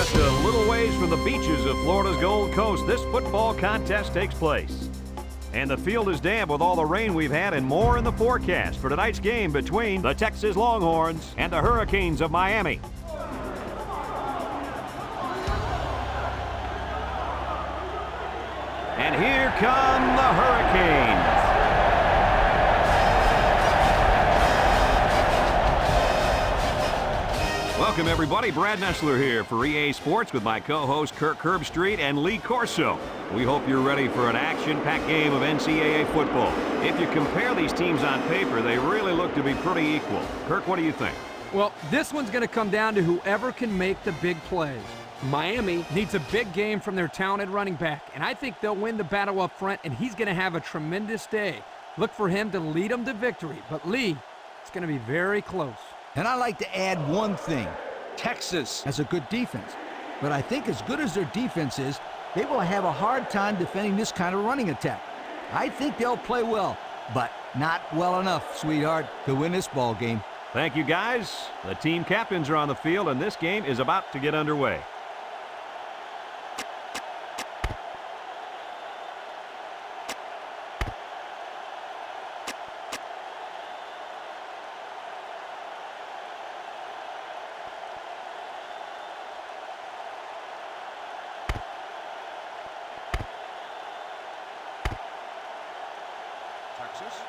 Just a little ways from the beaches of Florida's Gold Coast, this football contest takes place. And the field is damp with all the rain we've had and more in the forecast for tonight's game between the Texas Longhorns and the Hurricanes of Miami. And here come the Hurricanes. Welcome, everybody. Brad Nessler here for EA Sports with my co-host Kirk Herbstreit and Lee Corso. We hope you're ready for an action-packed game of NCAA football. If you compare these teams on paper, they really look to be pretty equal. Kirk, what do you think? Well, this one's going to come down to whoever can make the big plays. Miami needs a big game from their talented running back, and I think they'll win the battle up front, and he's going to have a tremendous day. Look for him to lead them to victory. But, Lee, it's going to be very close. And I like to add one thing. Texas has a good defense, but I think as good as their defense is, they will have a hard time defending this kind of running attack. I think they'll play well, but not well enough, sweetheart, to win this ball game. Thank you, guys. The team captains are on the field, and this game is about to get underway.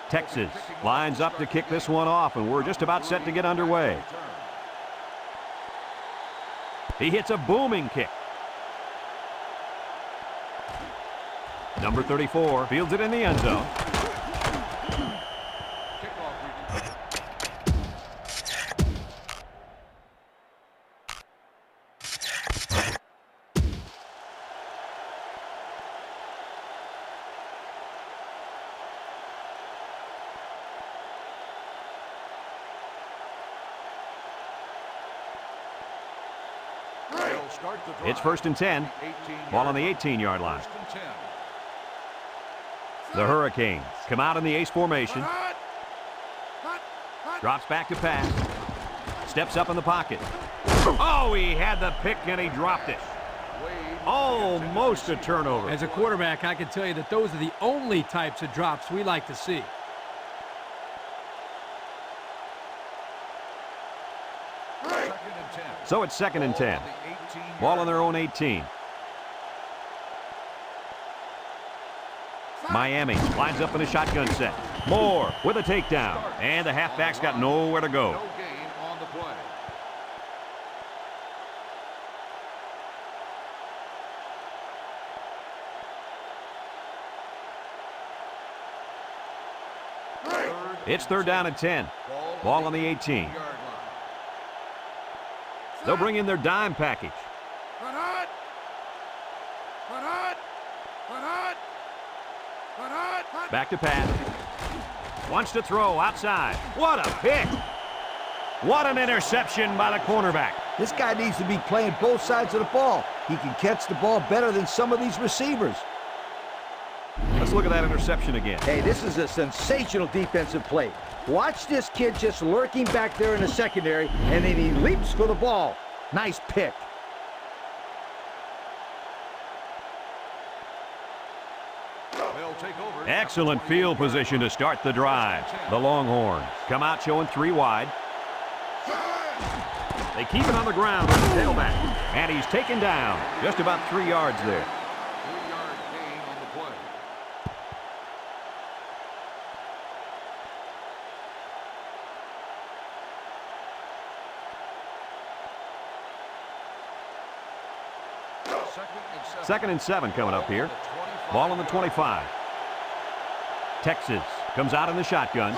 Texas lines up to kick this one off, and we're just about set to get underway. He hits a booming kick. Number 34 fields it in the end zone. It's 1st and 10. Ball on the 18-yard line. The Hurricanes come out in the ace formation. Drops back to pass. Steps up in the pocket. Oh, he had the pick and he dropped it. Almost a turnover. As a quarterback, I can tell you that those are the only types of drops we like to see. So it's 2nd and 10. Ball on their own 18. Miami lines up in a shotgun set. Moore with a takedown. And the halfback's got nowhere to go. It's 3rd down and 10. Ball on the 18. They'll bring in their dime package. Back to pass. Wants to throw outside. What a pick. What an interception by the cornerback. This guy needs to be playing both sides of the ball. He can catch the ball better than some of these receivers. Let's look at that interception again. Hey, this is a sensational defensive play. Watch this kid just lurking back there in the secondary, and then he leaps for the ball. Nice pick. Excellent field position to start the drive. The Longhorns come out showing 3 wide. They keep it on the ground with the tailback. And he's taken down just about 3 yards there. 3-yard gain on the play. Second and 7 coming up here. Ball on the 25. Texas comes out in the shotgun.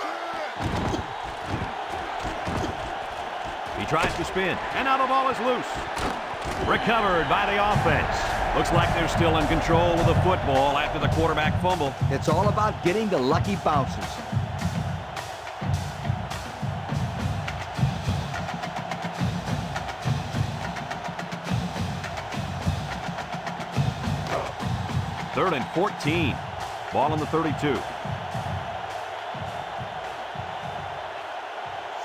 He tries to spin, and now the ball is loose. Recovered by the offense. Looks like they're still in control of the football after the quarterback fumble. It's all about getting the lucky bounces. Third and 14. Ball on the 32.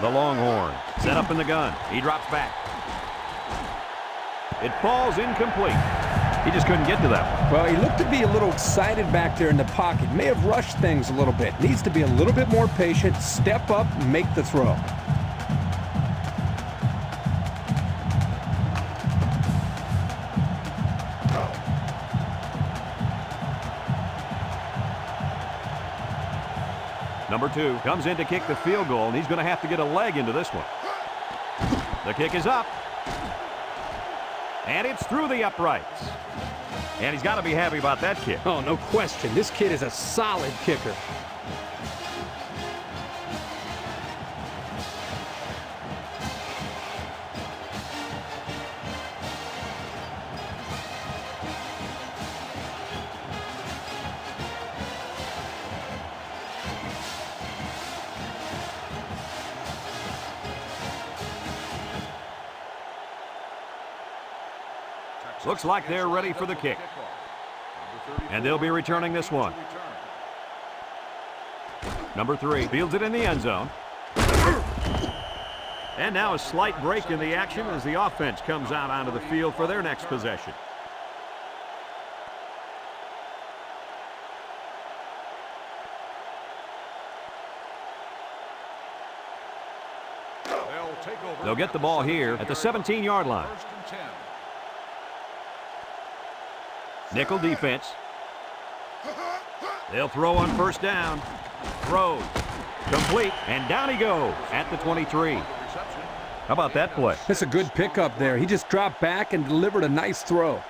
The Longhorn set up in the gun. He drops back. It falls incomplete. He just couldn't get to that one. Well, he looked to be a little excited back there in the pocket. May have rushed things a little bit. Needs to be a little bit more patient, step up, make the throw. Number 2 comes in to kick the field goal, and he's going to have to get a leg into this one. The kick is up. And it's through the uprights. And he's got to be happy about that kick. Oh, no question. This kid is a solid kicker. Looks like they're ready for the kick. And they'll be returning this one. Number 3 fields it in the end zone. And now a slight break in the action as the offense comes out onto the field for their next possession. They'll get the ball here at the 17-yard line. Nickel defense. They'll throw on first down. Throws. Complete. And down he goes at the 23. How about that play? That's a good pickup there. He just dropped back and delivered a nice throw.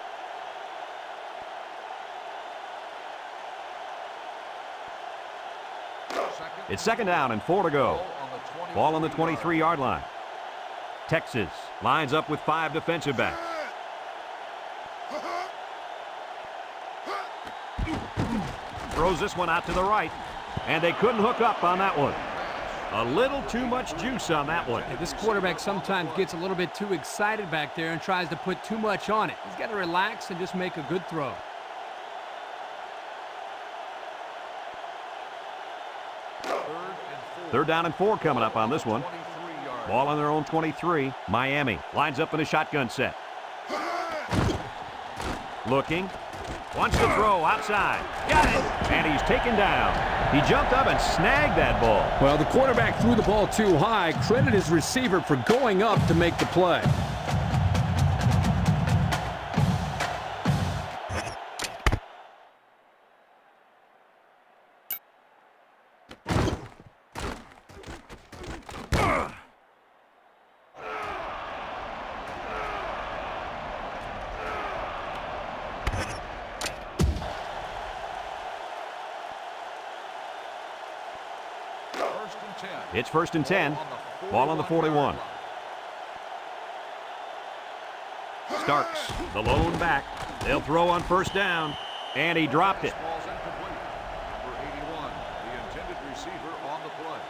It's 2nd down and 4 to go. Ball on the 23-yard line. Texas lines up with 5 defensive backs. Throws this one out to the right, and they couldn't hook up on that one. A little too much juice on that one. Yeah, this quarterback sometimes gets a little bit too excited back there and tries to put too much on it. He's got to relax and just make a good throw. Third down and 4 coming up on this one. Ball on their own 23. Miami lines up in a shotgun set. Looking. Wants to throw outside. Got it. And he's taken down. He jumped up and snagged that ball. Well, the quarterback threw the ball too high. Credit his receiver for going up to make the play. It's 1st and 10. Ball on the 41. Starks, the lone back. They'll throw on first down. And he dropped it. Number 81, the intended receiver on the play.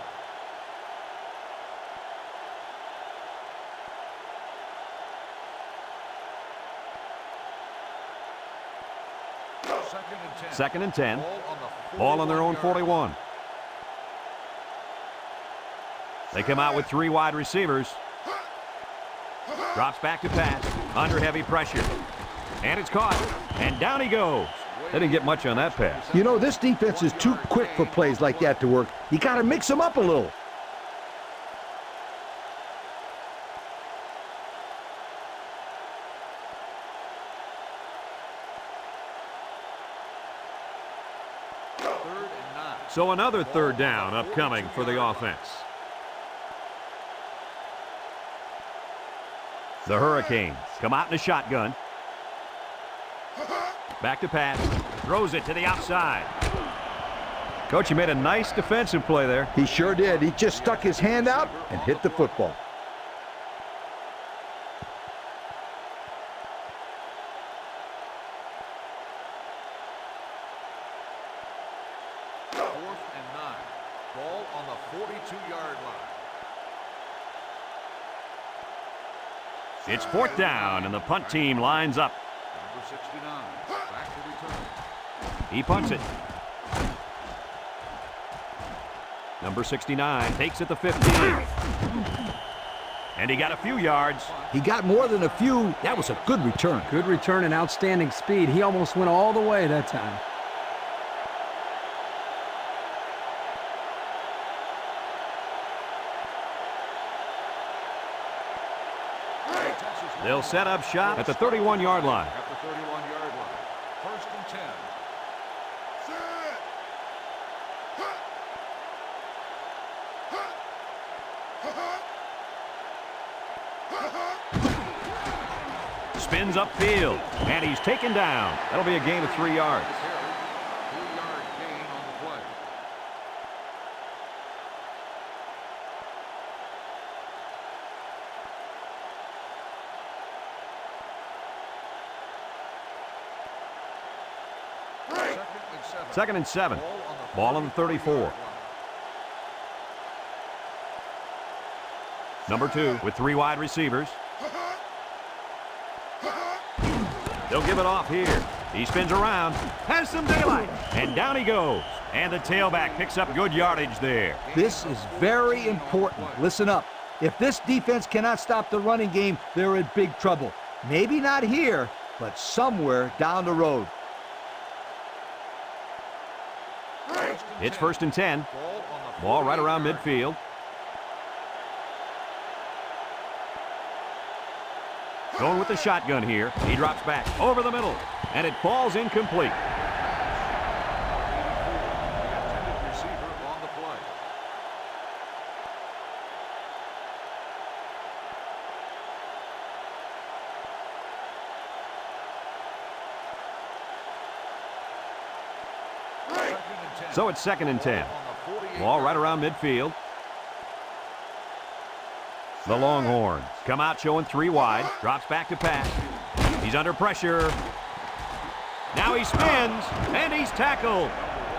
Second and 10. Ball on their own 41. They come out with 3 wide receivers. Drops back to pass. Under heavy pressure. And it's caught. And down he goes. They didn't get much on that pass. You know, this defense is too quick for plays like that to work. You got to mix them up a little. So another 3rd down upcoming for the offense. The Hurricanes come out in a shotgun. Back to pass. Throws it to the outside. Coach, he made a nice defensive play there. He sure did. He just stuck his hand out and hit the football. Ball on the 42-yard line. It's 4th down, and the punt team lines up. Number 69, back to return. He punts it. Number 69 takes it to 15. And he got a few yards. He got more than a few. That was a good return. Good return and outstanding speed. He almost went all the way that time. They'll set up shop at the 31-yard line. At the 31-yard line. First and 10. Spins upfield, and he's taken down. That'll be a gain of 3 yards. 3-yard gain on the play. Second and 7. Ball on the 34. Number 2 with 3 wide receivers. They'll give it off here. He spins around, has some daylight, and down he goes. And the tailback picks up good yardage there. This is very important. Listen up. If this defense cannot stop the running game, they're in big trouble. Maybe not here, but somewhere down the road. It's first and 10. Ball right around midfield. Going with the shotgun here. He drops back over the middle, and it falls incomplete. Intended receiver on the play. So it's second and 10. Ball right around midfield. The Longhorns come out showing 3 wide. Drops back to pass. He's under pressure. Now he spins, and he's tackled.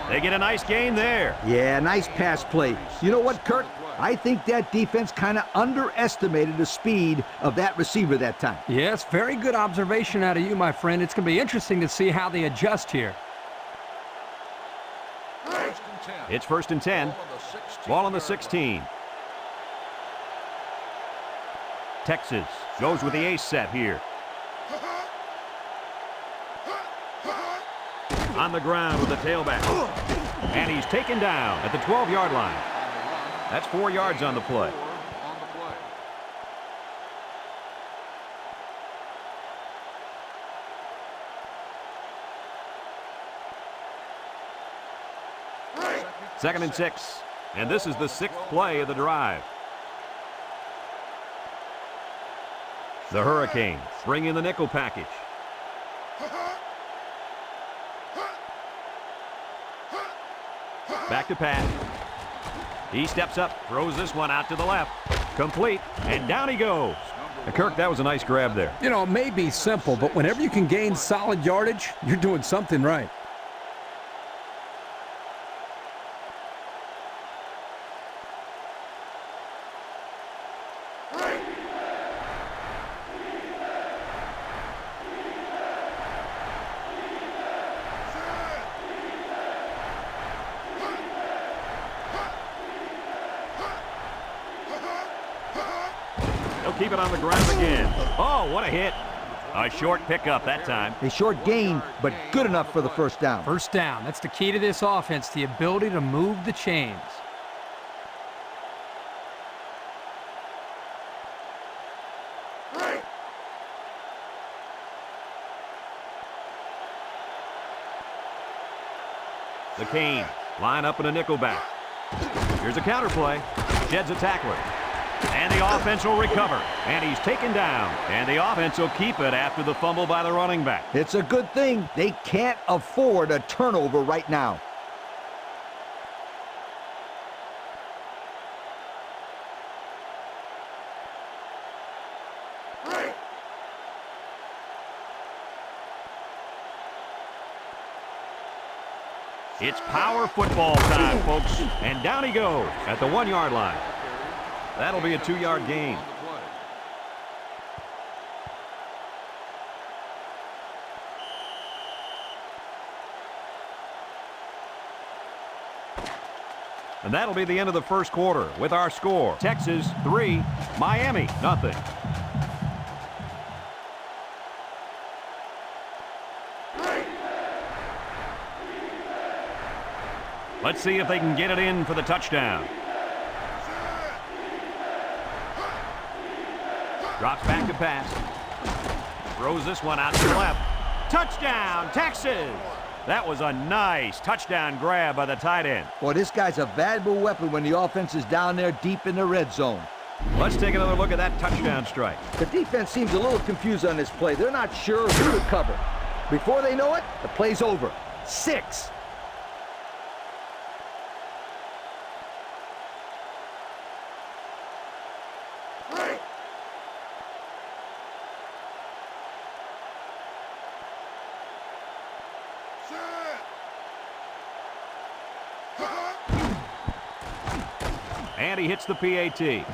They get a nice gain there. Yeah, nice pass play. You know what, Kurt? I think that defense kind of underestimated the speed of that receiver that time. Yes, very good observation out of you, my friend. It's going to be interesting to see how they adjust here. It's first and 10. Ball on the 16. Texas goes with the ace set here. On the ground with the tailback. And he's taken down at the 12-yard line. That's 4 yards on the play. Second and 6. And this is the 6th play of the drive. The Hurricanes bring in the nickel package. Back to pass. He steps up, throws this one out to the left. Complete, and down he goes. And Kirk, that was a nice grab there. You know, it may be simple, but whenever you can gain solid yardage, you're doing something right. Keep it on the ground again. Oh, what a hit. A short pickup that time. A short gain, but good enough for the first down. First down. That's the key to this offense, the ability to move the chains. The Canes line up in a nickel back. Here's a counter play. Sheds a tackler. And the offense will recover. And he's taken down. And the offense will keep it after the fumble by the running back. It's a good thing. They can't afford a turnover right now. It's power football time, folks. And down he goes at the 1-yard line. That'll be a 2-yard gain. And that'll be the end of the first quarter with our score. Texas 3, Miami nothing. Let's see if they can get it in for the touchdown. Drops back to pass. Throws this one out to the left. Touchdown, Texas! That was a nice touchdown grab by the tight end. Boy, this guy's a valuable weapon when the offense is down there deep in the red zone. Let's take another look at that touchdown strike. The defense seems a little confused on this play. They're not sure who to cover. Before they know it, the play's over. 6. And he hits the PAT.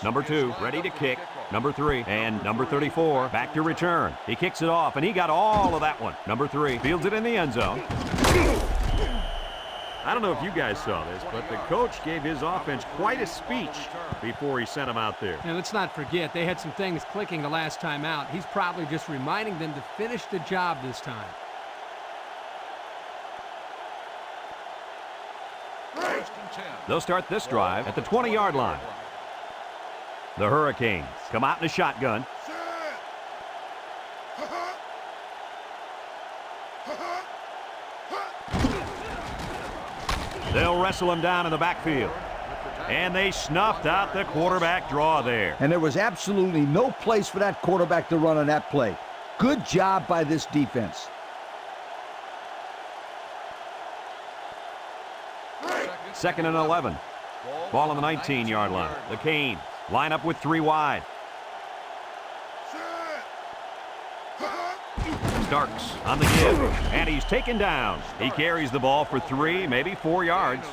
Number 2, ready to kick. Number 3, and number 34, back to return. He kicks it off, and he got all of that one. Number 3 fields it in the end zone. I don't know if you guys saw this, but the coach gave his offense quite a speech before he sent them out there. And let's not forget, they had some things clicking the last time out. He's probably just reminding them to finish the job this time. They'll start this drive at the 20-yard line. The Hurricanes come out in a shotgun. They'll wrestle him down in the backfield. And they snuffed out the quarterback draw there. And there was absolutely no place for that quarterback to run on that play. Good job by this defense. Second and 11. Ball on the 19-yard line. The Canes line up with 3 wide. Starks on the give, and he's taken down. He carries the ball for 3, maybe 4 yards.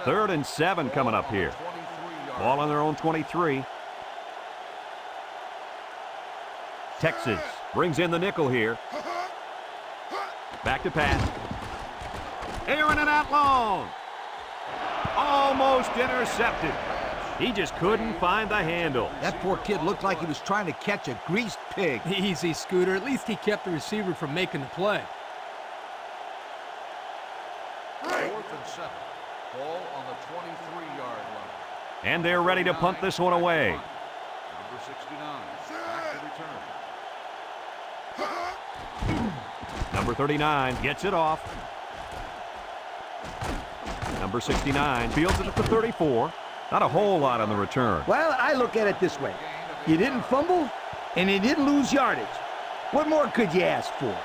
Third and 7 coming up here. Ball on their own 23. Texas brings in the nickel here. Back to pass. Airing it out long. Almost intercepted. He just couldn't find the handle. That poor kid looked like he was trying to catch a greased pig. Easy, Scooter. At least he kept the receiver from making the play. 4th and 7. Ball on the 23-yard line. And they're ready to punt this one away. Number 69. Back to return. Number 39 gets it off. Number 69 fields it at the 34. Not a whole lot on the return. Well, I look at it this way. You didn't fumble, and you didn't lose yardage. What more could you ask for?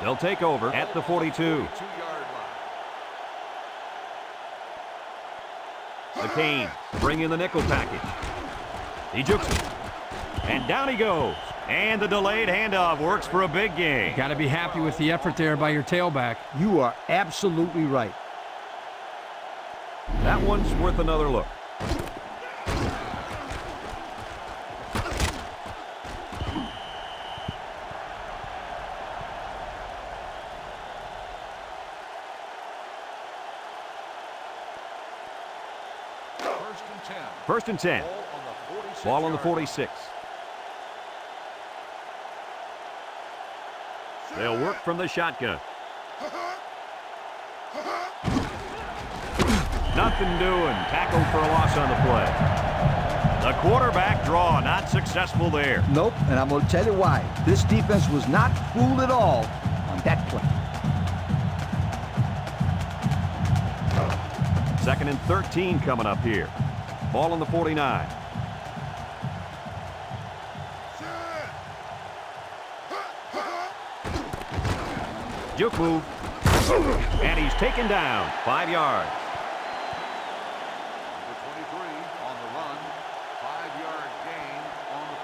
They'll take over at the 42. The Canes bring in the nickel package. He jukes it. And down he goes. And the delayed handoff works for a big gain. Got to be happy with the effort there by your tailback. You are absolutely right. That one's worth another look. First and 10. Ball on the 46. They'll work from the shotgun. Nothing doing. Tackled for a loss on the play. The quarterback draw, not successful there. Nope, and I'm going to tell you why. This defense was not fooled at all on that play. 2nd and 13 coming up here. Ball on the 49. Juke move. And he's taken down. 5 yards. Number 23 on the run. 5-yard gain on the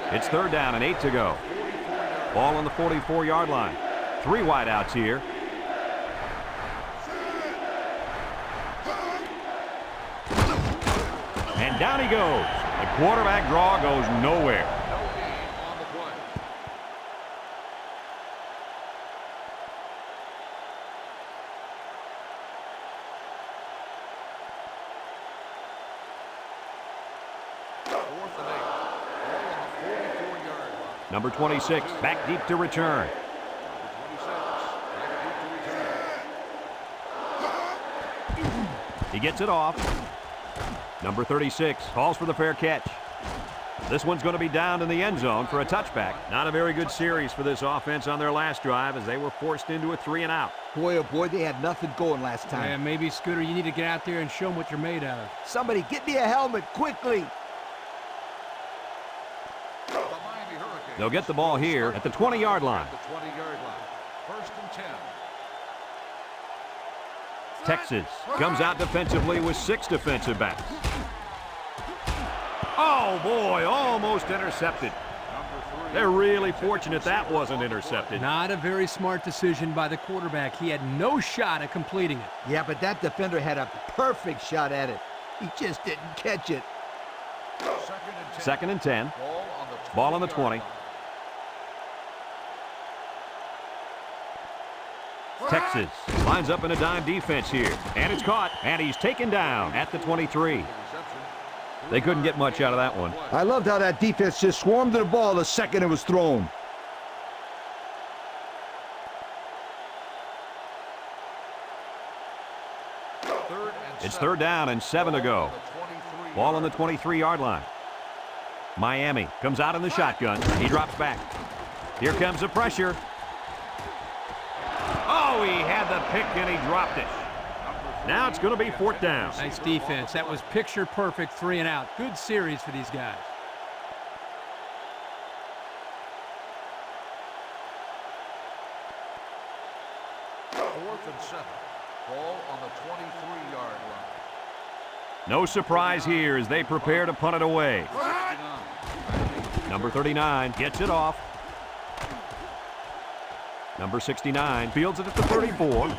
play. It's 3rd down and 8 to go. Ball on the 44-yard line. 3 wideouts here. And down he goes. The quarterback draw goes nowhere. No gain on the play. Fourth and 8. Ball on the 44-yard line. Number 26 back deep to return. He gets it off. Number 36 calls for the fair catch. This one's going to be down in the end zone for a touchback. Not a very good series for this offense on their last drive as they were forced into a 3-and-out. Boy, oh boy, they had nothing going last time. Yeah, maybe, Scooter, you need to get out there and show them what you're made out of. Somebody get me a helmet quickly. The Miami Hurricanes. They'll get the ball here at the 20-yard line. At the 20-yard line. 1st and 10. Texas comes out defensively with 6 defensive backs. Oh, boy, almost intercepted. They're really fortunate that wasn't intercepted. Not a very smart decision by the quarterback. He had no shot at completing it. Yeah, but that defender had a perfect shot at it. He just didn't catch it. 2nd and 10. Ball on the 20. Texas lines up in a dime defense here. And it's caught. And he's taken down at the 23. They couldn't get much out of that one. I loved how that defense just swarmed to the ball the second it was thrown. It's 3rd down and 7 to go. Ball on the 23-yard line. Miami comes out in the shotgun. He drops back. Here comes the pressure. Oh, he had the pick and he dropped it. Now it's going to be 4th down. Nice defense. That was picture perfect 3-and-out. Good series for these guys. Fourth and 7. Ball on the 23-yard line. No surprise here as they prepare to punt it away. Number 39 gets it off. Number 69 fields it at the 34.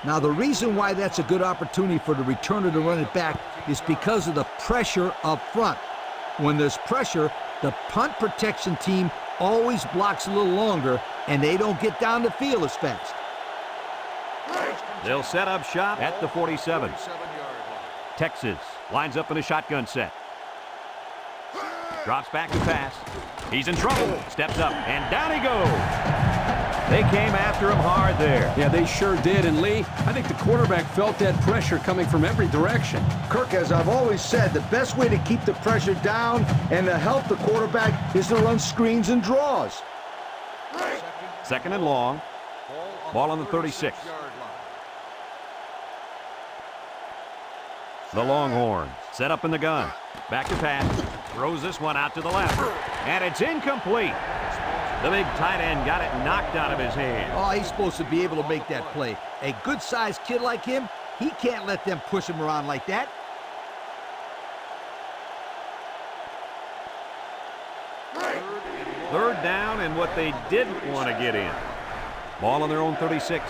Now, the reason why that's a good opportunity for the returner to run it back is because of the pressure up front. When there's pressure, the punt protection team always blocks a little longer, and they don't get down the field as fast. They'll set up shop at the 47. Texas lines up in a shotgun set. Drops back to pass. He's in trouble. Steps up, and down he goes. They came after him hard there. Yeah, they sure did. And Lee, I think the quarterback felt that pressure coming from every direction. Kirk, as I've always said, the best way to keep the pressure down and to help the quarterback is to run screens and draws. 2nd and long. Ball on the 36. The Longhorns set up in the gun. Back to pass. Throws this one out to the left. And it's incomplete. The big tight end got it knocked out of his hand. Oh, he's supposed to be able to make that play. A good-sized kid like him, he can't let them push him around like that. Third down and what they didn't want to get in. Ball on their own 36.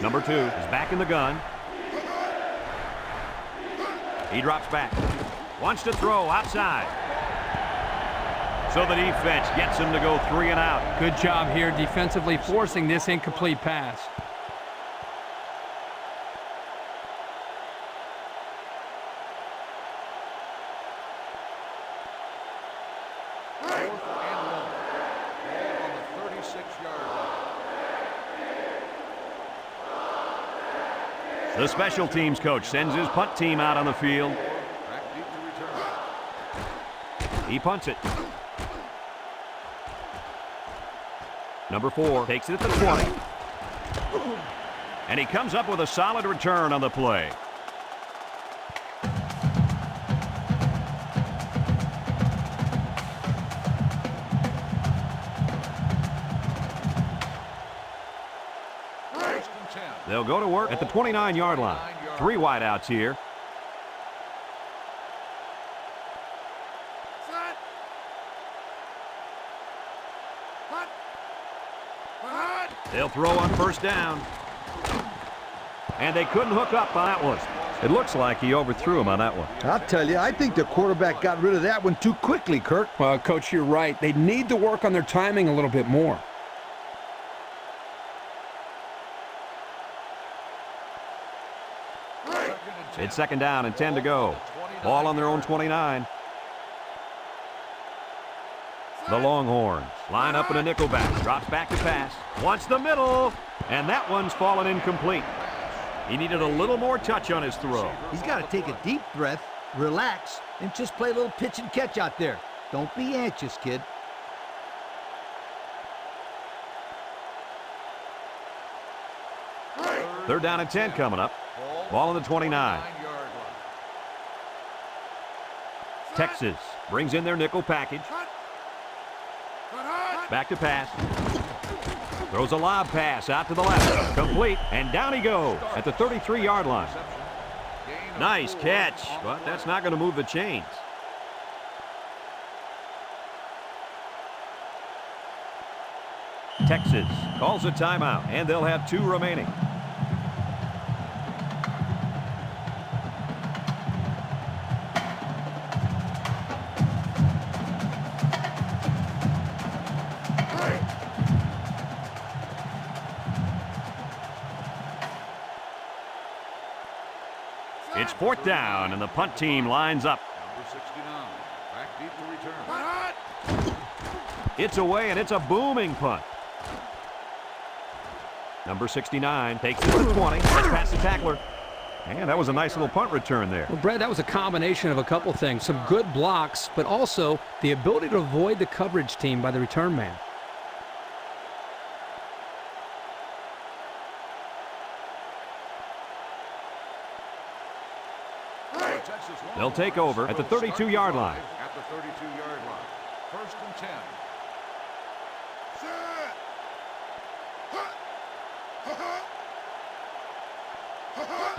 Number 2 is back in the gun. He drops back. Wants to throw outside. So the defense gets him to go 3-and-out. Good job here defensively forcing this incomplete pass. Fourth and 1. Ball on the 36-yard line. The special teams coach sends his punt team out on the field. Back deep to return. He punts it. Number 4 takes it at the 20. And he comes up with a solid return on the play. First and 10. They'll go to work at the 29-yard line. 3 wideouts here. Set. Punt. They'll throw on first down. And they couldn't hook up on that one. It looks like he overthrew him on that one. I'll tell you, I think the quarterback got rid of that one too quickly, Kirk. Well, Coach, you're right. They need to work on their timing a little bit more. It's second down and 10 to go. Ball on their own 29. The Longhorns line up in a nickel back. Drops back to pass. Wants the middle. And that one's fallen incomplete. He needed a little more touch on his throw. He's got to take a deep breath, relax, and just play a little pitch and catch out there. Don't be anxious, kid. Third down and 10 coming up. Ball on the 29. Texas brings in their nickel package. Back to pass. Throws a lob pass out to the left. Complete. And down he goes at the 33-yard line. Nice catch, but that's not going to move the chains. Texas calls a timeout, and they'll have 2 remaining. It's fourth down, and the punt team lines up. Number 69. Back deep to return. It's away, and it's a booming punt. Number 69 takes it to the 20. Gets past the tackler. And that was a nice little punt return there. Well, Brad, that was a combination of a couple things. Some good blocks, but also the ability to avoid the coverage team by the return man. They'll take over at the 32-yard line. At the 32-yard line. First and 10.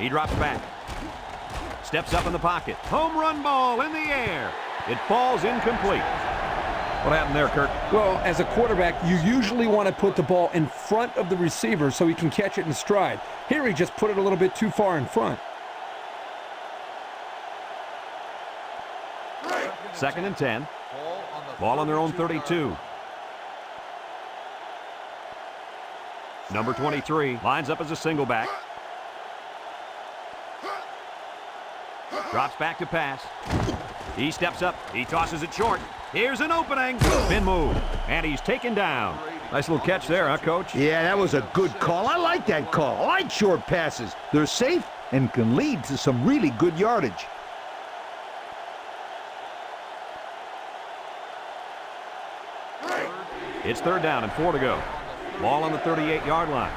He drops back. Steps up in the pocket. Home run ball in the air. It falls incomplete. What happened there, Kirk? Well, as a quarterback, you usually want to put the ball in front of the receiver so he can catch it in stride. Here he just put it a little bit too far in front. Second and 10. Ball on their own 32. Number 23 lines up as a single back. Drops back to pass. He steps up. He tosses it short. Here's an opening. Spin move. And he's taken down. Nice little catch there, huh, Coach? Yeah, that was a good call. I like that call. I like short passes. They're safe and can lead to some really good yardage. It's third down and 4 to go. Ball on the 38-yard line.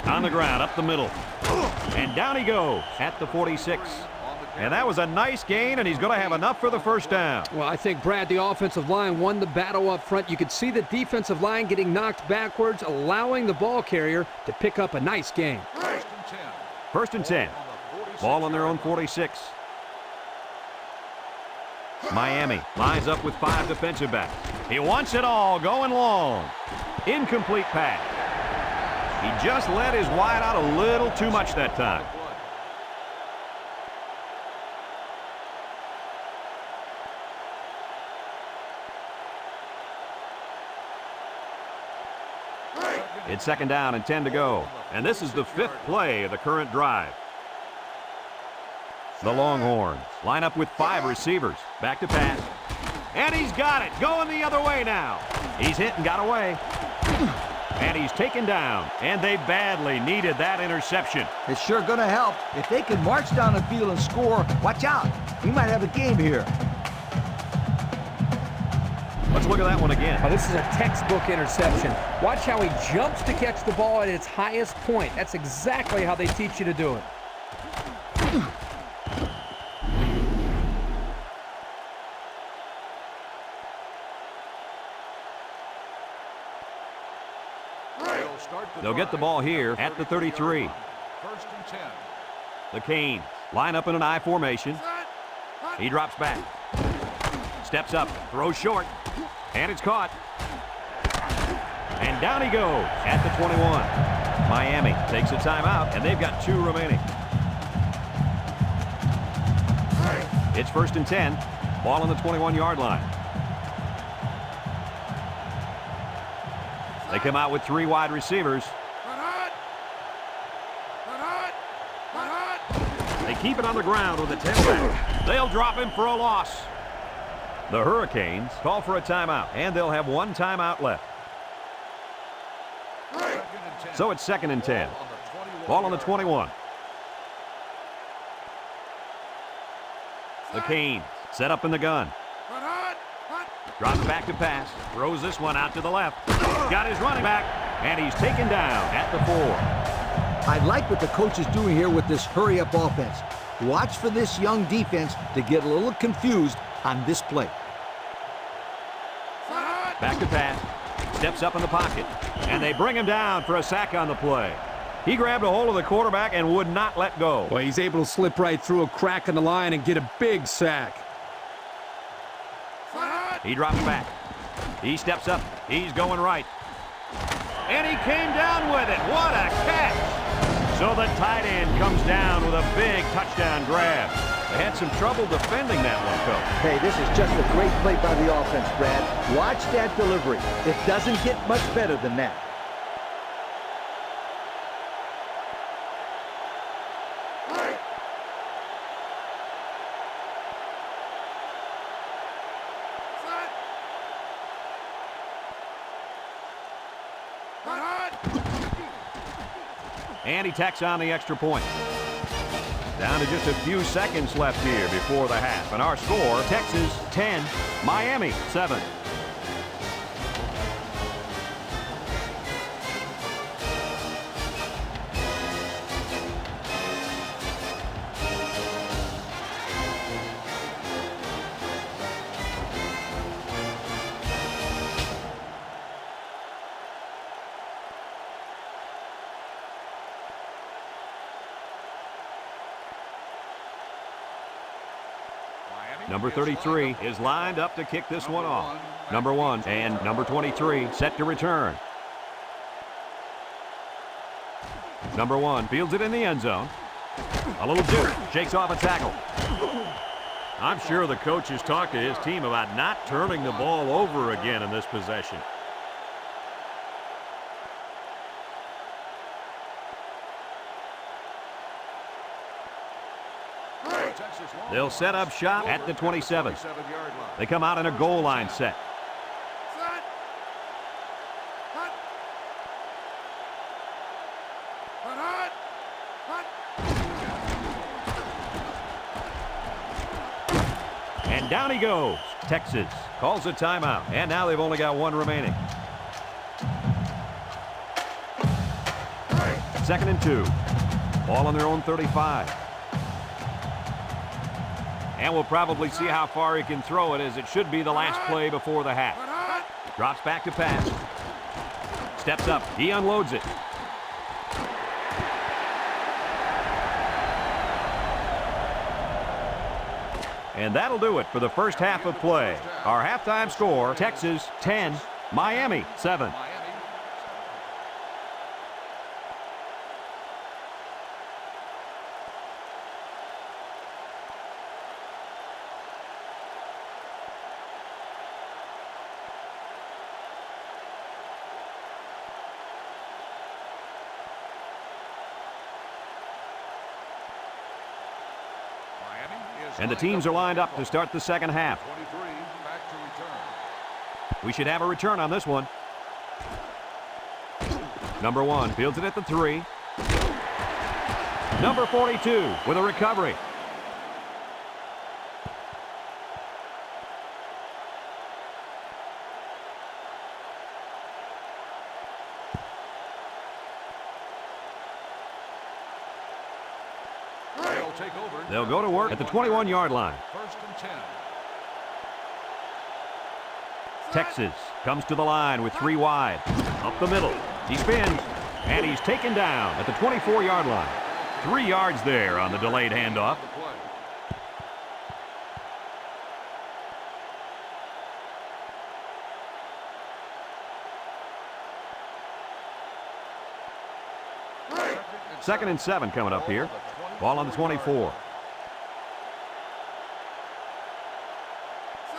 On the ground, up the middle. And down he goes at the 46. And that was a nice gain, and he's going to have enough for the first down. Well, I think, Brad, the offensive line won the battle up front. You could see the defensive line getting knocked backwards, allowing the ball carrier to pick up a nice gain. First and 10. Ball on their own 46. Miami lines up with 5 defensive backs. He wants it all, going long. Incomplete pass. He just let his wide out a little too much that time. It's second down and 10 to go. And this is the 5th play of the current drive. The Longhorns line up with 5 receivers. Back to pass. And he's got it. Going the other way now. He's hit and got away. And he's taken down. And they badly needed that interception. It's sure going to help. If they can march down the field and score, watch out. We might have a game here. Let's look at that one again. Oh, this is a textbook interception. Watch how he jumps to catch the ball at its highest point. That's exactly how they teach you to do it. They'll get the ball here at the 33. First and 10. The Canes line up in an I formation. He drops back. Steps up, throws short, and it's caught. And down he goes at the 21. Miami takes a timeout, and they've got 2 remaining. It's first and 10. Ball on the 21-yard line. They come out with 3 wide receivers. They keep it on the ground with the tailback. They'll drop him for a loss. The Hurricanes call for a timeout, and they'll have 1 timeout left. So it's second and 10. Ball on the 21. The Canes set up in the gun. Drops back to pass. Throws this one out to the left. Got his running back, and he's taken down at the 4. I like what the coach is doing here with this hurry-up offense. Watch for this young defense to get a little confused on this play. Back to pass. Steps up in the pocket. And they bring him down for a sack on the play. He grabbed a hold of the quarterback and would not let go. Well, he's able to slip right through a crack in the line and get a big sack. He drops back. He steps up. He's going right. And he came down with it. What a catch. So the tight end comes down with a big touchdown grab. They had some trouble defending that one, Coach. Hey, this is just a great play by the offense, Brad. Watch that delivery. It doesn't get much better than that. And he tacks on the extra point. Down to just a few seconds left here before the half. And our score, Texas 10, Miami 7. Number 33 is lined up to kick this one off. Number 1 and number 23 set to return. Number 1 fields it in the end zone. A little juke, shakes off a tackle. I'm sure the coach has talked to his team about not turning the ball over again in this possession. They'll set up shop at the 27. They come out in a goal line set. And down he goes. Texas calls a timeout. And now they've only got 1 remaining. Second and 2. Ball on their own 35. And we'll probably see how far he can throw it, as it should be the last play before the half. Drops back to pass. Steps up. He unloads it. And that'll do it for the first half of play. Our halftime score, Texas 10, Miami 7. And the teams are lined up to start the second half. We should have a return on this one. Number 1 fields it at the 3. Number 42 with a recovery. They'll go to work at the 21-yard line. First and 10. Texas comes to the line with 3 wide. Up the middle. He spins, and he's taken down at the 24-yard line. 3 yards there on the delayed handoff. Second and 7 coming up here. Ball on the 24.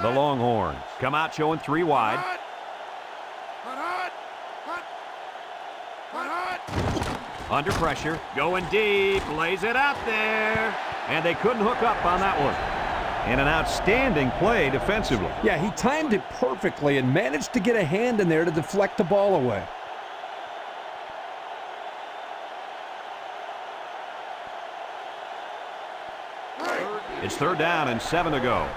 The Longhorns come out showing 3 wide. Under pressure, going deep, lays it out there. And they couldn't hook up on that one. And an outstanding play defensively. Yeah, he timed it perfectly and managed to get a hand in there to deflect the ball away. It's 3rd down and 7 to go.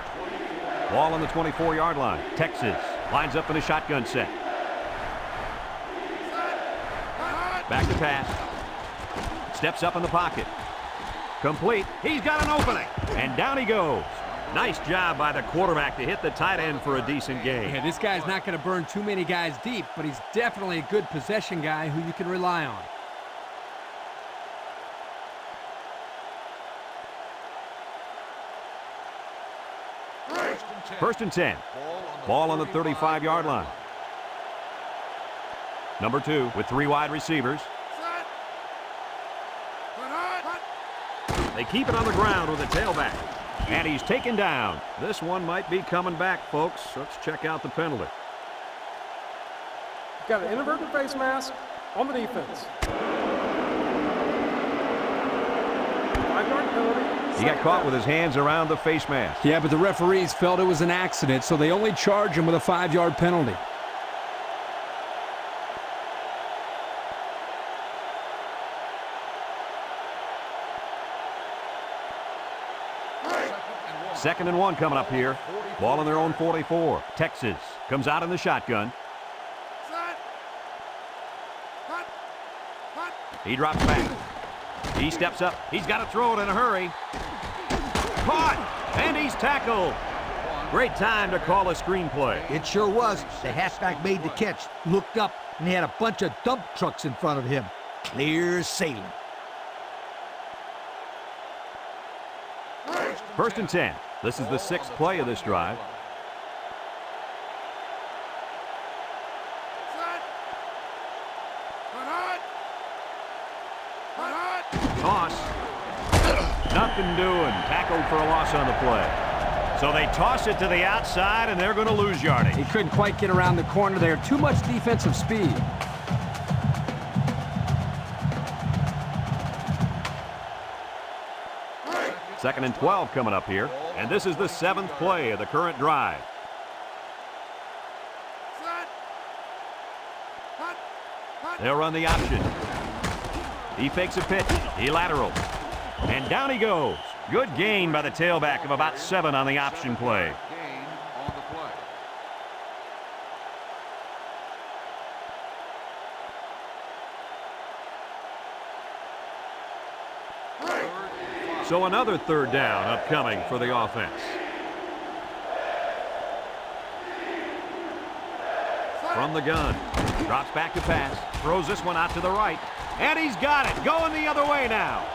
Ball on the 24-yard line. Texas lines up in a shotgun set. Back to pass. Steps up in the pocket. Complete. He's got an opening. And down he goes. Nice job by the quarterback to hit the tight end for a decent gain. Yeah, this guy's not going to burn too many guys deep, but he's definitely a good possession guy who you can rely on. First and 10. Ball on the 35-yard line. Number 2 with 3 wide receivers. They keep it on the ground with a tailback. And he's taken down. This one might be coming back, folks. Let's check out the penalty. Got an inadvertent face mask on the defense. 5-yard penalty. He got caught with his hands around the face mask. Yeah, but the referees felt it was an accident, so they only charge him with a 5-yard penalty. Second and 1 coming up here. Ball on their own 44. Texas comes out in the shotgun. He drops back. He steps up. He's got to throw it in a hurry. Caught! And he's tackled. Great time to call a screenplay. It sure was. The halfback made the catch, looked up, and he had a bunch of dump trucks in front of him. Clear sailing. First and 10. This is the 6th play of this drive. Toss. Nothing doing. Tackled for a loss on the play. So they toss it to the outside, and they're going to lose yardage. He couldn't quite get around the corner there. Too much defensive speed. Second and 12 coming up here. And this is the 7th play of the current drive. They'll run the option. He fakes a pitch. He laterals. And down he goes. Good gain by the tailback of about 7 on the option play. Gain on the play. So another 3rd down upcoming for the offense. From the gun. Drops back to pass. Throws this one out to the right. And he's got it. Going the other way now.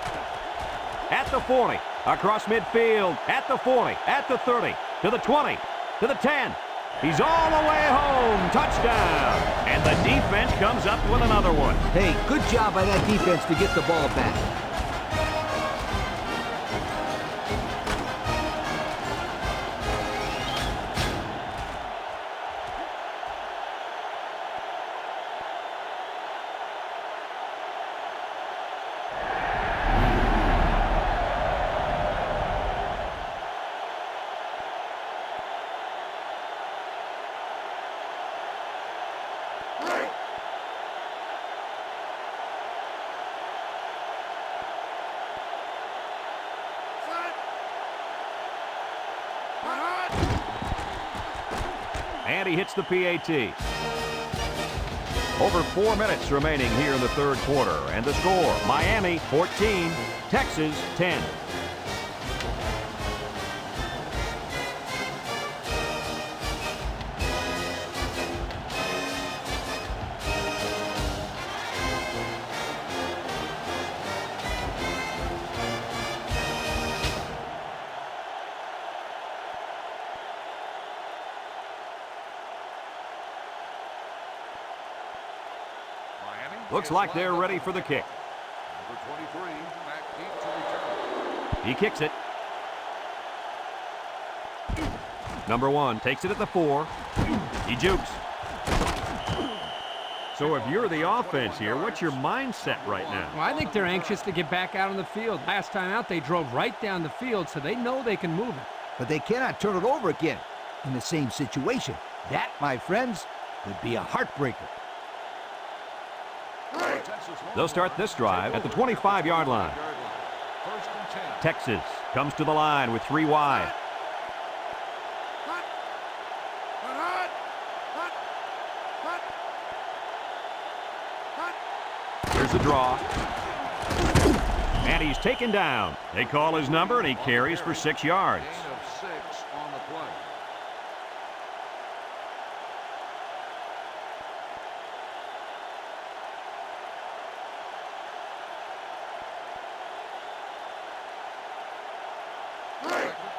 At the 40. Across midfield. At the 40. At the 30. To the 20. To the 10. He's all the way home. Touchdown. And the defense comes up with another one. Hey, good job by that defense to get the ball back. And he hits the PAT. Over 4 minutes remaining here in the third quarter. And the score, Miami 14, Texas 10. Looks like they're ready for the kick. Number 23, back deep to return. He kicks it. Number 1 takes it at the 4. He jukes. So if you're the offense here, what's your mindset right now? Well, I think they're anxious to get back out on the field. Last time out, they drove right down the field, so they know they can move it. But they cannot turn it over again in the same situation. That, my friends, would be a heartbreaker. They'll start this drive at the 25-yard line. First and 10. Texas comes to the line with 3 wide. Here's the draw. And he's taken down. They call his number, and he carries for 6 yards. Gain of 6 on the play.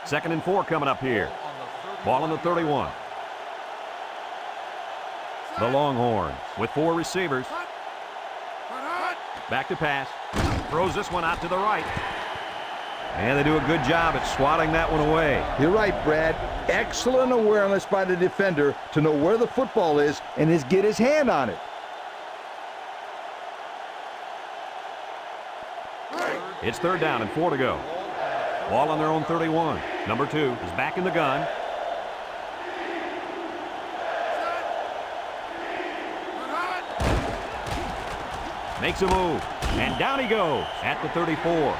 Second and 4 coming up here. Ball on the 31. The Longhorns with 4 receivers. Back to pass. Throws this one out to the right. And they do a good job at swatting that one away. You're right, Brad. Excellent awareness by the defender to know where the football is and get his hand on it. It's third down and 4 to go. Ball on their own 31. Number 2 is back in the gun. Makes a move. And down he goes at the 34.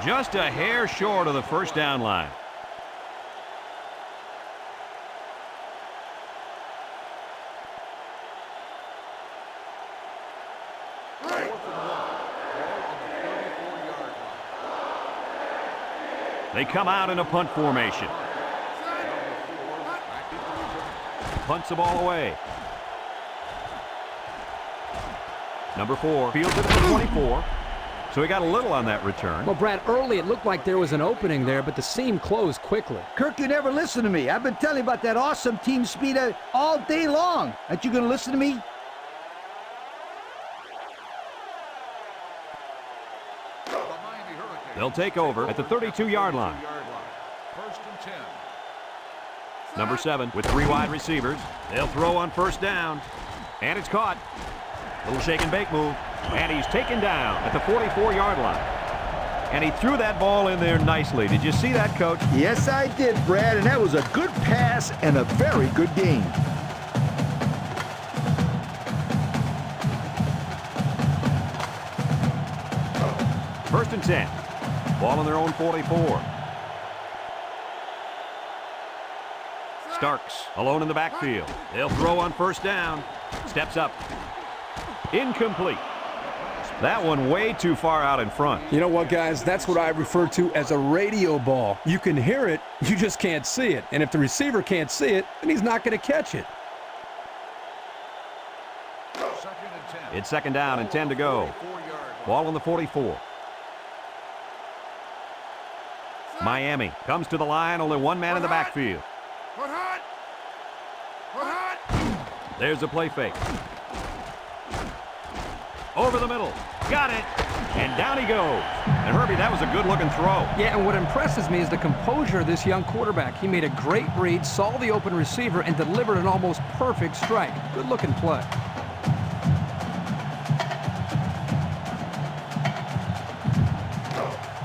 Just a hair short of the first down line. They come out in a punt formation. Punts the ball away. Number 4 fields it at the 24. So he got a little on that return. Well, Brad, early it looked like there was an opening there, but the seam closed quickly. Kirk, you never listen to me. I've been telling you about that awesome team speed all day long. Aren't you going to listen to me? They'll take over at the 32-yard line. First and 10. Number 7 with 3 wide receivers. They'll throw on first down. And it's caught. Little shake and bake move. And he's taken down at the 44-yard line. And he threw that ball in there nicely. Did you see that, Coach? Yes, I did, Brad, and that was a good pass and a very good game. First and 10. Ball on their own 44. Starks alone in the backfield. They'll throw on first down. Steps up. Incomplete. That one way too far out in front. You know what, guys? That's what I refer to as a radio ball. You can hear it, you just can't see it. And if the receiver can't see it, then he's not going to catch it. Second and 10. It's second down and 10 to go. Ball on the 44. Miami comes to the line, only one man in the backfield. There's a play fake. Over the middle. Got it. And down he goes. And Herbie, that was a good-looking throw. Yeah, and what impresses me is the composure of this young quarterback. He made a great read, saw the open receiver, and delivered an almost perfect strike. Good-looking play.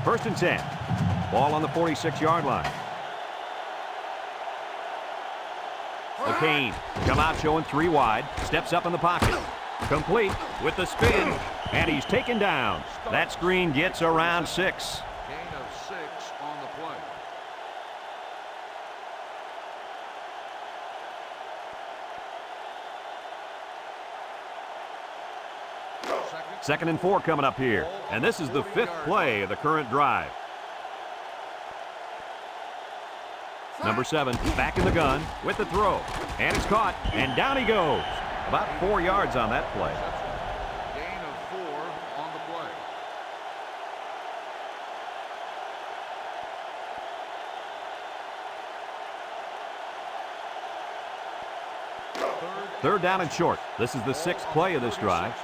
First and 10. Ball on the 46-yard line. McCain come out showing 3 wide. Steps up in the pocket. Complete with the spin. And he's taken down. That screen gets around 6. Gain of 6 on the play. 2nd and 4 coming up here. And this is the 5th play of the current drive. Number 7 back in the gun with the throw. And it's caught. And down he goes. About 4 yards on that play. Gain of 4 on the play. Third down and short. This is the 6th play of this drive.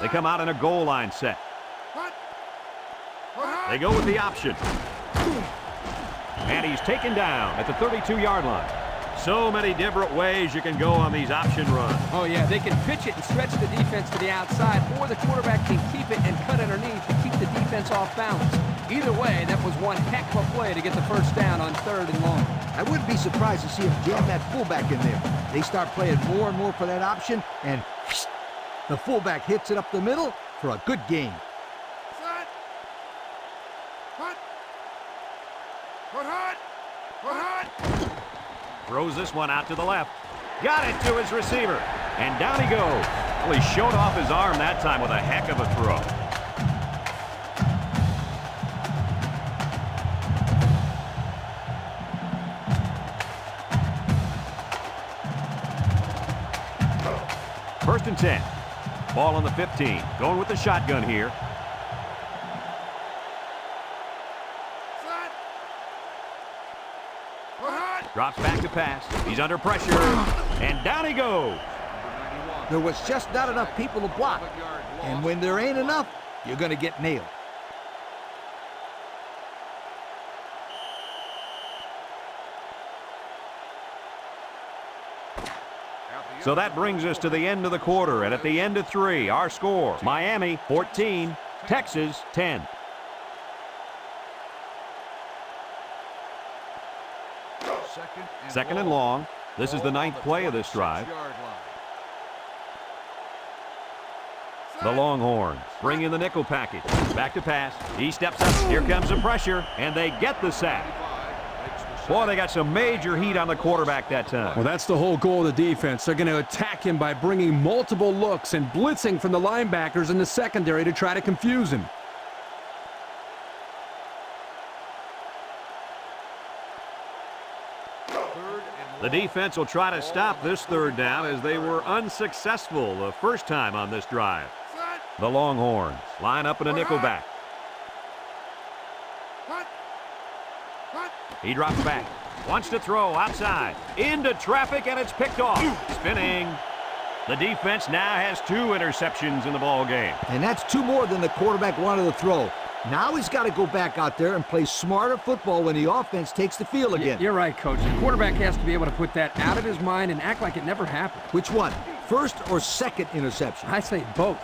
They come out in a goal line set. They go with the option. And he's taken down at the 32-yard line. So many different ways you can go on these option runs. Oh, yeah, they can pitch it and stretch the defense to the outside, or the quarterback can keep it and cut underneath to keep the defense off balance. Either way, that was one heck of a play to get the first down on 3rd and long. I wouldn't be surprised to see him jam that fullback in there. They start playing more and more for that option, and the fullback hits it up the middle for a good gain. Throws this one out to the left. Got it to his receiver. And down he goes. Well, he showed off his arm that time with a heck of a throw. First and 10. Ball on the 15. Going with the shotgun here. Drops back to pass. He's under pressure. And down he goes. There was just not enough people to block. And when there ain't enough, you're going to get nailed. So that brings us to the end of the quarter. And at the end of 3, our score, Miami 14, Texas 10. Second and long. This is the 9th play of this drive. The Longhorns bring in the nickel package. Back to pass. He steps up. Here comes the pressure, and they get the sack. Boy, they got some major heat on the quarterback that time. Well, that's the whole goal of the defense. They're going to attack him by bringing multiple looks and blitzing from the linebackers in the secondary to try to confuse him. The defense will try to stop this 3rd down as they were unsuccessful the first time on this drive. The Longhorns line up in a nickel back. He drops back. Wants to throw outside. Into traffic, and it's picked off. Spinning. The defense now has 2 interceptions in the ball game. And that's 2 more than the quarterback wanted to throw. Now he's got to go back out there and play smarter football when the offense takes the field again. You're right, Coach. The quarterback has to be able to put that out of his mind and act like it never happened. Which one? First or second interception? I say both.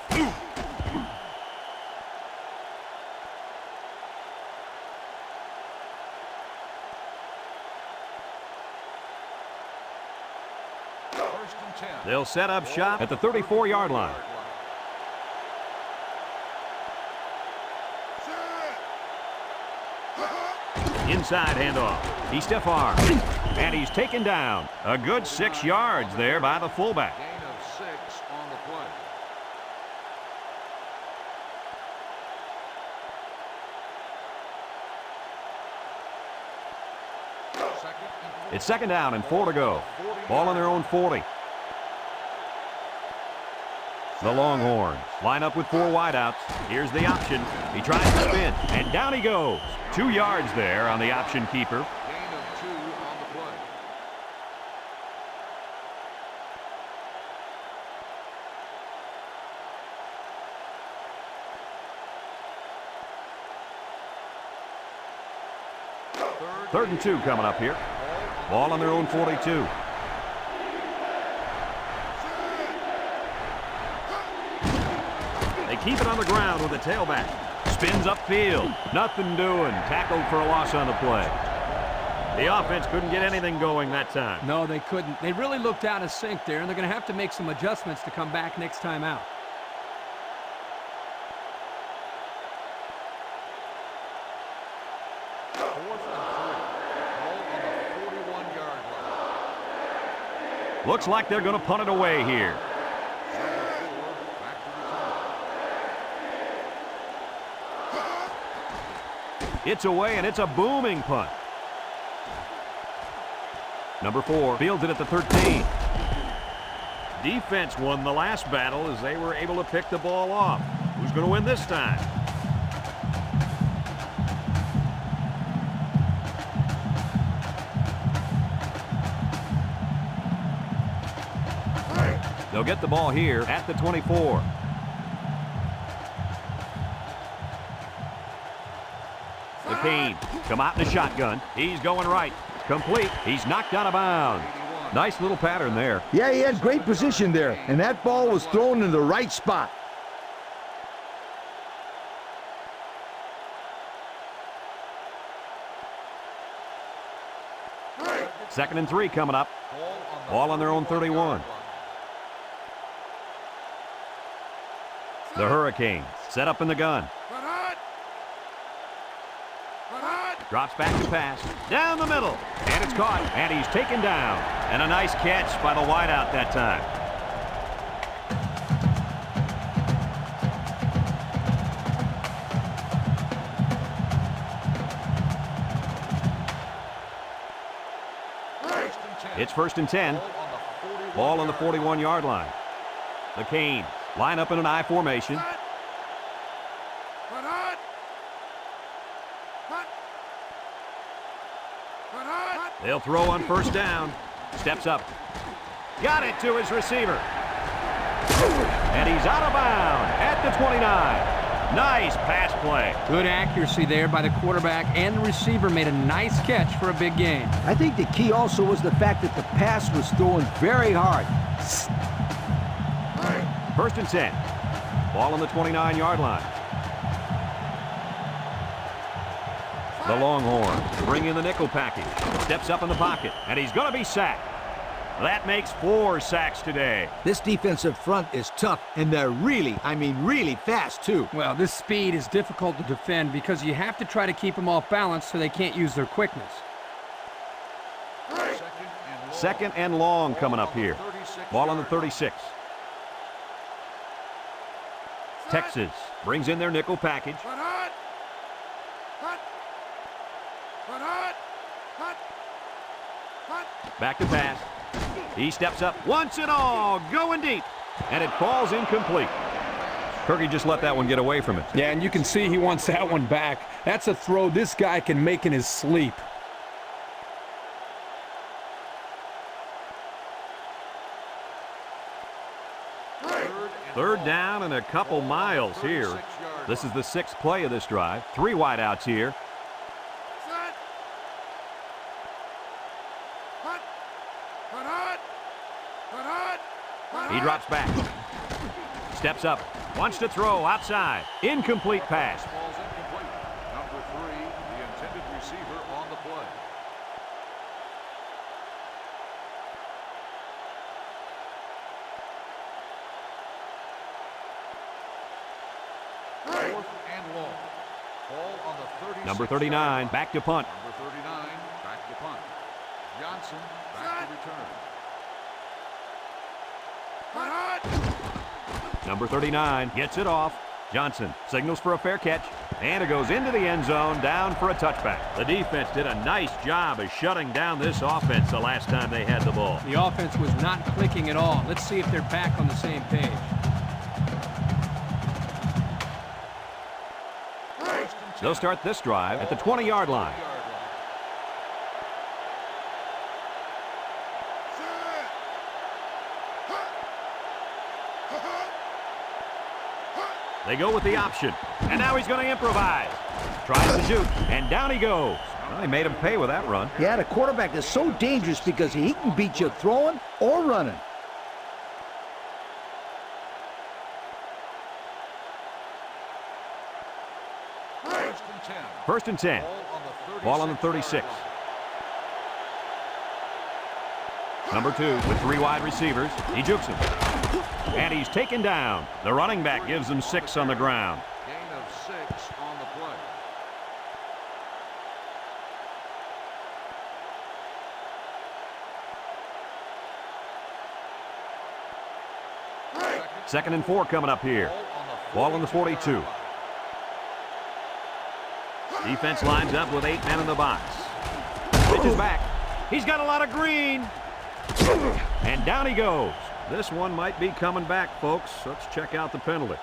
They'll set up shop at the 34-yard line. Inside handoff. He's stiff arm. And he's taken down. A good 6 yards there by the fullback. Gain of 6 on the play. It's 2nd down and 4 to go. Ball on their own 40. The Longhorns line up with 4 wideouts. Here's the option. He tries to spin, and down he goes. 2 yards there on the option keeper. Gain of 2 on the play. Third and 2 coming up here. Ball on their own 42. They keep it on the ground with the tailback. Spins upfield. Nothing doing. Tackled for a loss on the play. The offense couldn't get anything going that time. No, they couldn't. They really looked out of sync there, and they're going to have to make some adjustments to come back next time out. Looks like they're going to punt it away here. It's away, and it's a booming punt. Number 4 fields it at the 13. Defense won the last battle as they were able to pick the ball off. Who's going to win this time? They'll get the ball here at the 24. The Kane come out in the shotgun. He's going right. Complete. He's knocked out of bounds. Nice little pattern there. Yeah, he had great position there, and that ball was thrown in the right spot. Second and 3 coming up. Ball on their own 31. The Hurricanes set up in the gun. Drops back to pass. Down the middle. And it's caught. And he's taken down. And a nice catch by the wideout that time. It's first and 10. Ball on the 41-yard line. The Canes line up in an I formation. They'll throw on first down. Steps up. Got it to his receiver. And he's out of bounds at the 29. Nice pass play. Good accuracy there by the quarterback, and the receiver made a nice catch for a big gain. I think the key also was the fact that the pass was thrown very hard. First and 10. Ball on the 29-yard line. The Longhorns bring in the nickel package. Steps up in the pocket, and he's going to be sacked. That makes 4 sacks today. This defensive front is tough, and they're really, I mean really fast, too. Well, this speed is difficult to defend because you have to try to keep them off balance so they can't use their quickness. Second and long coming up here. Ball on the 36. Texas brings in their nickel package. Back to pass. He steps up once and all, going deep, and it falls incomplete. Kirky just let that one get away from it. Yeah, and you can see he wants that one back. That's a throw this guy can make in his sleep. Third down and a couple miles here. This is the 6th play of this drive. 3 wideouts here. He drops back. Steps up. Wants to throw outside. Incomplete pass. Ball's incomplete. Number 3, the intended receiver on the play. Fourth and long. Ball on the 36. Number 39, back to punt. Number 39, back to punt. Johnson, back to return. Number 39 gets it off. Johnson signals for a fair catch, and it goes into the end zone, down for a touchback. The defense did a nice job of shutting down this offense the last time they had the ball. The offense was not clicking at all. Let's see if they're back on the same page. They'll start this drive at the 20-yard line. They go with the option, and now he's going to improvise. Tries to shoot, and down he goes. Well, they made him pay with that run. Yeah, the quarterback is so dangerous because he can beat you throwing or running. First and 10. Ball on the 36. Number 2 with 3 wide receivers. He jukes him. And he's taken down. The running back gives them 6 on the ground. Gain of 6 on the play. 2nd and 4 coming up here. Ball on the 42. Defense lines up with 8 men in the box. Pitches back. He's got a lot of green. And down he goes. This one might be coming back, folks. Let's check out the penalty.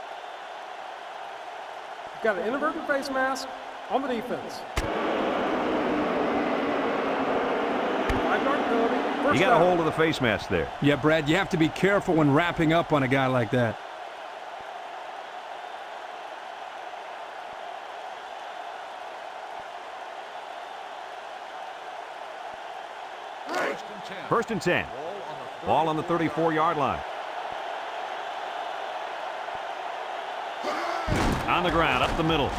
Got an inadvertent face mask on the defense. 5-yard penalty. You got a hold of the face mask there. Yeah, Brad, you have to be careful when wrapping up on a guy like that. First and 10. Ball on the 34-yard line. On the ground, up the middle.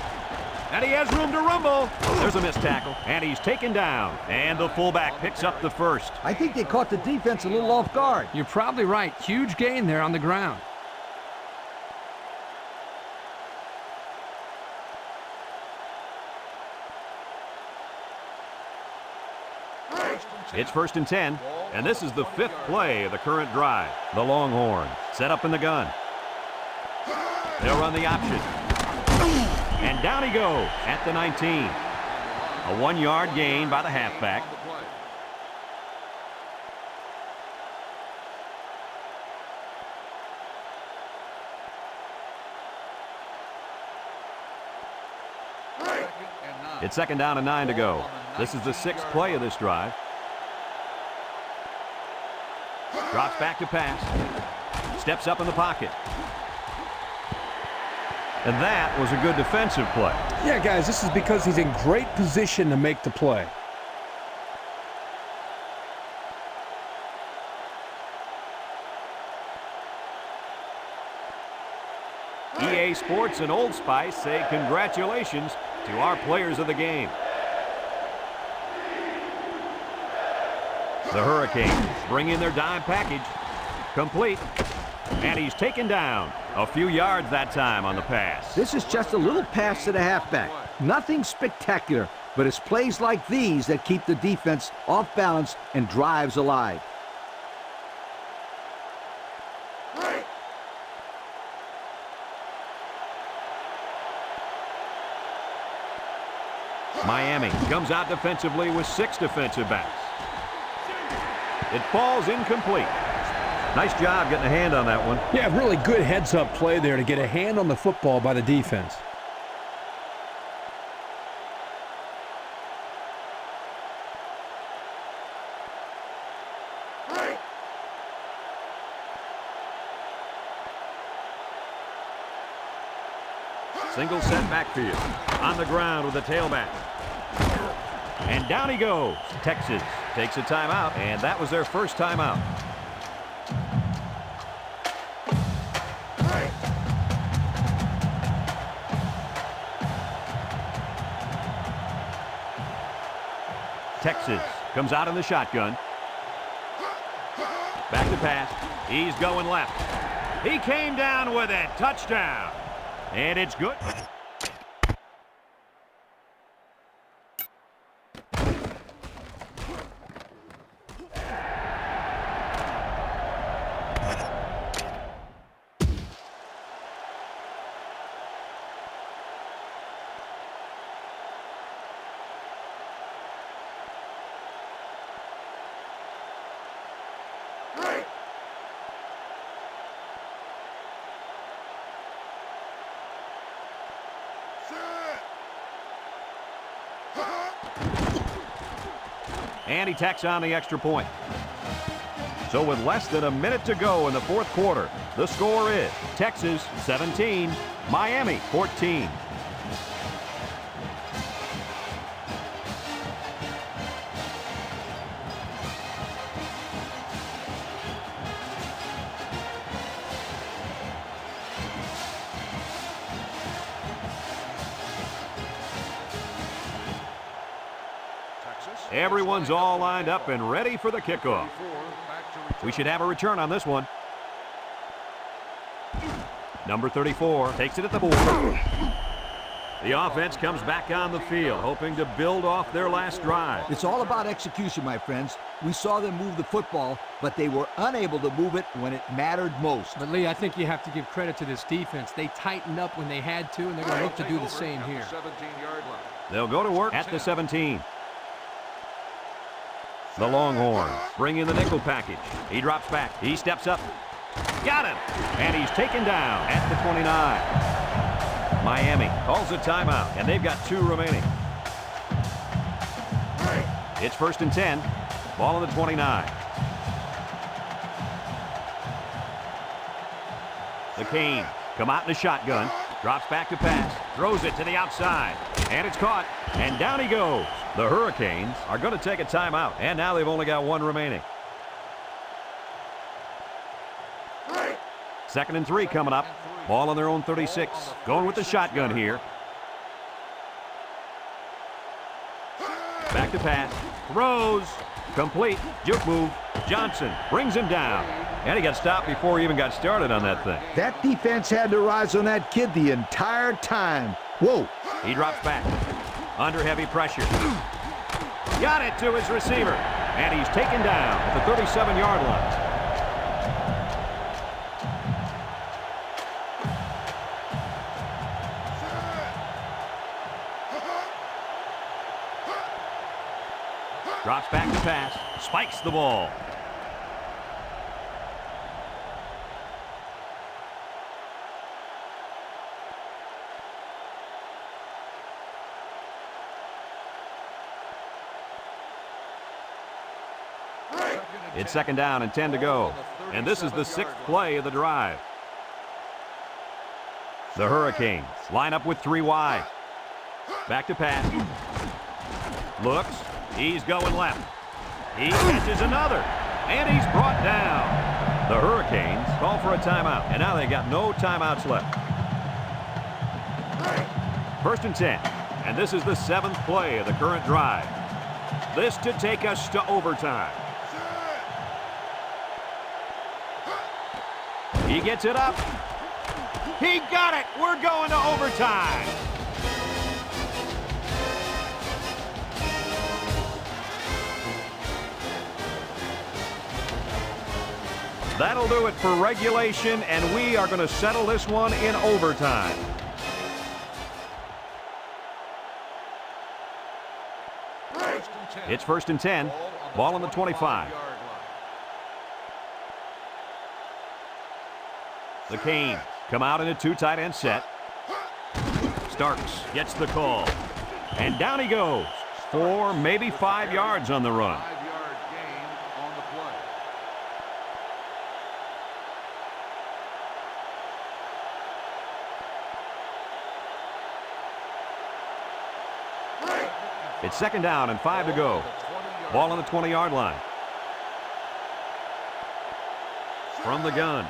And he has room to rumble. There's a missed tackle, and he's taken down. And the fullback picks up the first. I think they caught the defense a little off guard. You're probably right. Huge gain there on the ground. It's first and 10, and this is the 5th play of the current drive. The Longhorns set up in the gun. They'll run the option. And down he goes at the 19. A 1-yard gain by the halfback. It's 2nd down and 9 to go. This is the 6th play of this drive. Drops back to pass. Steps up in the pocket. And that was a good defensive play. Yeah, guys, this is because he's in great position to make the play. EA Sports and Old Spice say congratulations to our players of the game. The Hurricanes bring in their dime package. Complete. And he's taken down. A few yards that time on the pass. This is just a little pass to the halfback. Nothing spectacular, but it's plays like these that keep the defense off balance and drives alive. Miami comes out defensively with 6 defensive backs. It falls incomplete. Nice job getting a hand on that one. Yeah, really good heads-up play there to get a hand on the football by the defense. Single set backfield. On the ground with the tailback. And down he goes. Texas takes a timeout, and that was their first timeout. Texas comes out in the shotgun. Back to pass. He's going left. He came down with it. Touchdown. And it's good. And he tacks on the extra point. So with less than a minute to go in the 4th quarter, the score is Texas 17, Miami 14. Everyone's all lined up and ready for the kickoff. We should have a return on this one. Number 34 takes it at the 4. The offense comes back on the field, hoping to build off their last drive. It's all about execution, my friends. We saw them move the football, but they were unable to move it when it mattered most. But, Lee, I think you have to give credit to this defense. They tightened up when they had to, and they're going to look to do the same here. They'll go to work at the 17. The Longhorns bring in the nickel package. He drops back. He steps up. Got him. And he's taken down at the 29. Miami calls a timeout, and they've got 2 remaining. It's 1st and 10. Ball on the 29. The Canes come out in a shotgun. Drops back to pass. Throws it to the outside. And it's caught. And down he goes. The Hurricanes are going to take a timeout. And now they've only got 1 remaining. 2nd and 3 coming up. Ball on their own 36. Going with the shotgun here. Back to pass. Throws. Complete. Juke move. Johnson brings him down. And he got stopped before he even got started on that thing. That defense had their eyes on that kid the entire time. Whoa. He drops back. Under heavy pressure. Got it to his receiver. And he's taken down at the 37-yard line. Drops back to pass. Spikes the ball. It's 2nd down and 10 to go. And this is the 6th play of the drive. The Hurricanes line up with 3 wide. Back to pass. Looks. He's going left. He catches another. And he's brought down. The Hurricanes call for a timeout. And now they got no timeouts left. 1st and 10. And this is the 7th play of the current drive. This to take us to overtime. He gets it up. He got it. We're going to overtime. That'll do it for regulation, and we are going to settle this one in overtime. It's 1st and 10. Ball on the 25. The Canes come out in a 2 tight end set. Starks gets the call. And down he goes. 4, maybe 5 yards on the run. 5-yard gain on the play. It's 2nd down and 5 to go. Ball on the 20-yard line. From the gun.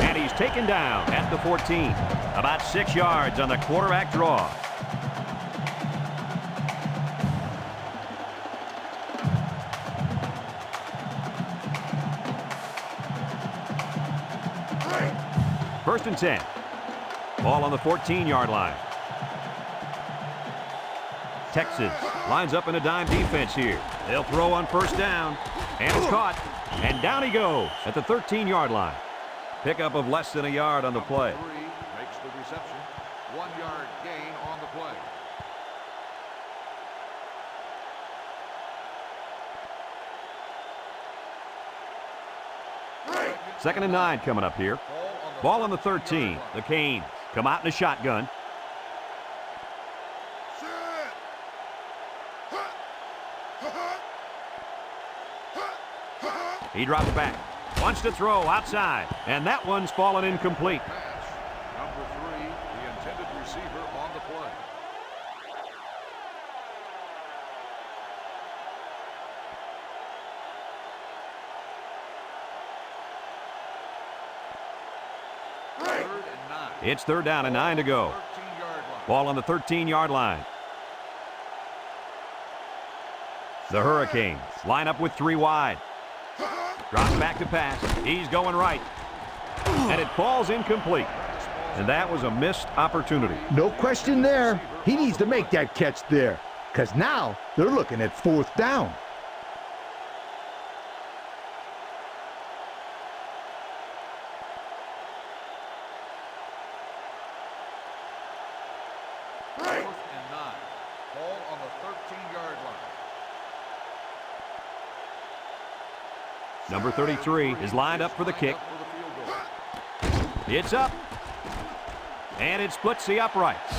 And he's taken down at the 14. About 6 yards on the quarterback draw. First and 10. Ball on the 14-yard line. Texas lines up in a dime defense here. They'll throw on 1st down. And it's caught. And down he goes at the 13-yard line. Pickup of less than a yard on the play. 3 makes the reception. 1-yard gain on the play. Second and 9 coming up here. Ball on the 13. The Canes come out in a shotgun. He drops back. Wants to throw outside. And that one's fallen incomplete. Pass. Number 3, the intended receiver on the play. Third and 9. It's 3rd down and 9 to go. 13-yard line. Ball on the 13-yard line. The Hurricanes line up with 3 wide. Drops back to pass. He's going right. And it falls incomplete. And that was a missed opportunity. No question there. He needs to make that catch there, because now they're looking at 4th down. Fourth and 9. Ball on the 13-yard line. Number 33 is lined up for the kick. It's up. And it splits the uprights.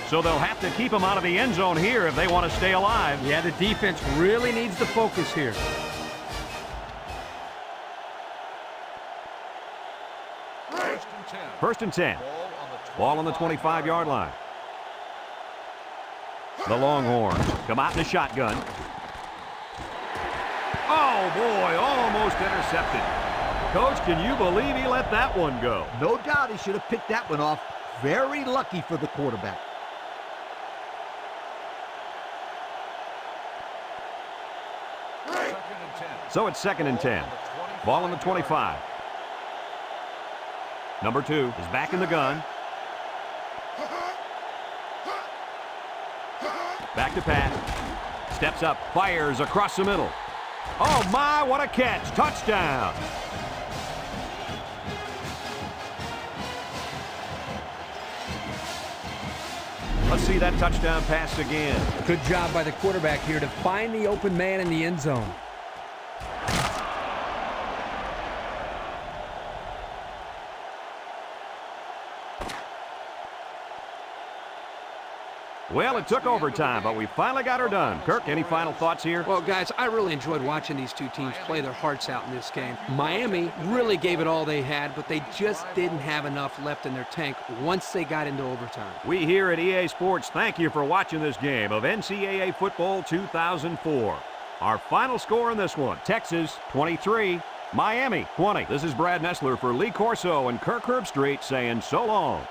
So they'll have to keep him out of the end zone here if they want to stay alive. Yeah, the defense really needs to focus here. First and 10. Ball on the 25-yard line. The Longhorns come out in the shotgun. Oh, boy, almost intercepted. Coach, can you believe he let that one go? No doubt he should have picked that one off. Very lucky for the quarterback. So it's 2nd and 10. Ball on the 25. Number 2 is back in the gun. Back to pass. Steps up, fires across the middle. Oh, my, what a catch. Touchdown. Let's see that touchdown pass again. Good job by the quarterback here to find the open man in the end zone. Well, it took overtime, but we finally got her done. Kirk, any final thoughts here? Well, guys, I really enjoyed watching these two teams play their hearts out in this game. Miami really gave it all they had, but they just didn't have enough left in their tank once they got into overtime. We here at EA Sports thank you for watching this game of NCAA Football 2004. Our final score in this one, Texas 23, Miami 20. This is Brad Nessler for Lee Corso and Kirk Herbstreit saying so long.